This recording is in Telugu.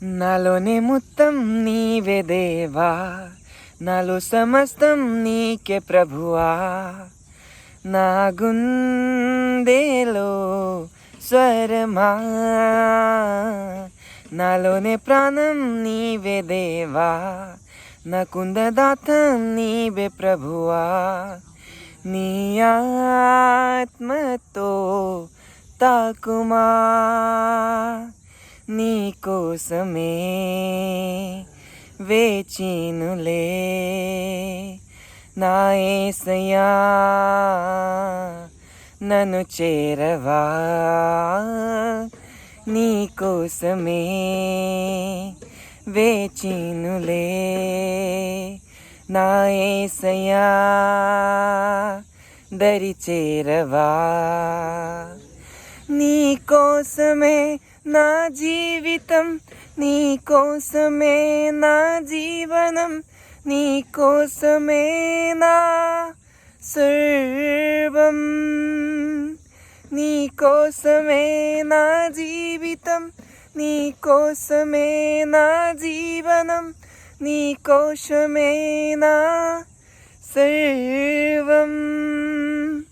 నాలోనే మొత్తం నీవే దేవా, నాలో సమస్తం నీకే ప్రభువా. నా గుండెలో స్వరమా, నాలోనే ప్రాణం నీవే దేవా, నాకుందదాతం నీవే ప్రభువా. నీ ఆత్మతో తాకుమా, నీ కోసమే వేచినులే నా యేసయ్యా. నన్ను చేరవా, నీ కోసమే వేచినులే నా యేసయ్యా. దరి చేరవా, నీ కోసమే నా జీవితం, నీ కోసమే నా జీవనం, నీ కోసమే నా సర్వం. నీ కోసమే నా జీవితం, నీ కోసమే నా జీవనం, నీ కోసమే నా సర్వం.